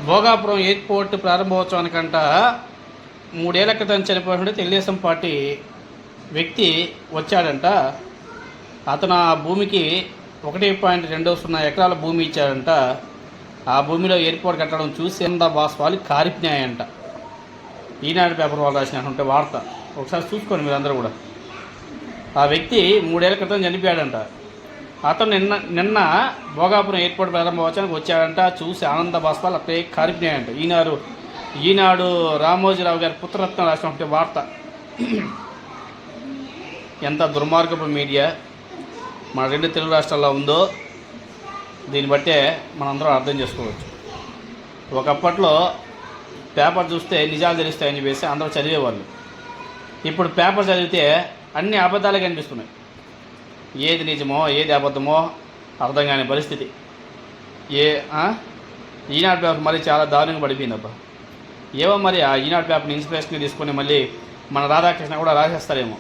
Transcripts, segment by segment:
Bhogapuram airport ప్రారంభోత్సవానికంట 3 ఏళ్ల క్రితం చనిపోయినటువంటి తెలుగుదేశం పార్టీ వ్యక్తి వచ్చాడంట. అతను ఆ భూమికి 1.20 ఎకరాల భూమి ఇచ్చాడంట. ఆ భూమిలో ఎయిర్పోర్ట్ కట్టడం చూసి బాస్ వాళ్ళు కారిపినాయంట. ఈనాడు పేపర్ వాళ్ళు రాసినటువంటి వార్త ఒకసారి చూసుకోండి మీరు అందరూ కూడా. ఆ వ్యక్తి 3 ఏళ్ల క్రితం చనిపోయాడంట. అతను నిన్న భోగాపురం ఎయిర్పోర్ట్ ప్రారంభోత్సవానికి వచ్చాడంట. చూసి ఆనంద బాష్పాలు అప్పుడే కారిపినాయంట. ఈనాడు రామోజీరావు గారి పుత్రరత్నం రాసినటువంటి వార్త. ఎంత దుర్మార్గపు మీడియా మన 2 తెలుగు రాష్ట్రాల్లో ఉందో దీన్ని బట్టే మనందరం అర్థం చేసుకోవచ్చు. ఒకప్పట్లో పేపర్ చూస్తే నిజాలు తెలుస్తాయని చెప్పేసి అందరూ చదివేవాళ్ళు. ఇప్పుడు పేపర్ చదివితే అన్ని అబద్ధాలే కనిపిస్తున్నాయి. ఏది నిజమో ఏది అబద్ధమో అర్థం కాని పరిస్థితి. ఈనాడు పేపర్ మరి చాలా దారుణంగా పడిపోయిందబ్బా. ఏమో మరి ఆ ఈనాడు పేపర్ని ఇన్స్పిరేషన్గా తీసుకొని మళ్ళీ మన రాధాకృష్ణ కూడా రాసేస్తారేమో.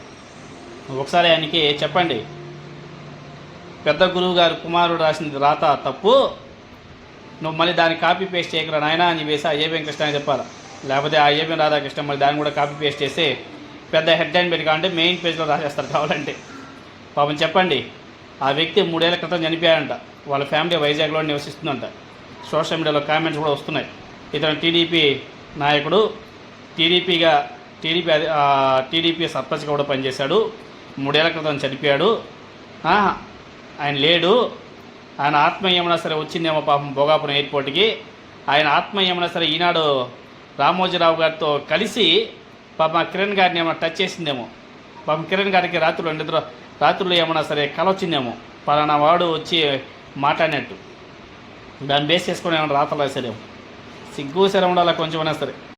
ఒకసారి ఆయనకి చెప్పండి, పెద్ద గురువు గారు కుమారుడు రాసింది రాత తప్పు, నువ్వు మళ్ళీ దాన్ని కాపీ పేస్ట్ చేయకరా నాయన అని చెప్పేసి ఆ ఏబిఎన్ కృష్ణ అని చెప్పాలి. లేకపోతే ఆ ఏబిఎన్ రాధాకృష్ణ మళ్ళీ దాన్ని కూడా కాపీ పేస్ట్ చేసి పెద్ద హెడ్ లైన్ పెట్టి కావాలంటే మెయిన్ పేజ్లో రాసేస్తారు కావాలంటే. పాపం చెప్పండి, ఆ వ్యక్తి 3 ఏళ్ల క్రితం చనిపోయాడంట. వాళ్ళ ఫ్యామిలీ వైజాగ్లో నివసిస్తుందంట. సోషల్ మీడియాలో కామెంట్స్ కూడా వస్తున్నాయి. ఇతను టీడీపీ నాయకుడు, టీడీపీ సర్పంచ్గా కూడా పనిచేశాడు. 3 ఏళ్ల క్రితం చనిపోయాడు. ఆయన లేడు. ఆయన ఆత్మ ఏమైనా సరే వచ్చిందేమో పాపం భోగాపురం ఎయిర్పోర్ట్కి. ఆయన ఆత్మ ఏమైనా సరే ఈనాడు రామోజీరావు గారితో కలిసి పాపం కిరణ్ గారిని ఏమైనా టచ్ చేసిందేమో. పాపం కిరణ్ గారికి రాత్రులు ఏమైనా సరే కల వచ్చిందేమో, పలానా వాడు వచ్చి మాట్లాడినట్టు. దాన్ని బేస్ చేసుకొని ఏమైనా రాతలు రాశారేమో. సిగ్గు శరం ఉండాలి కొంచెమైనా సరే.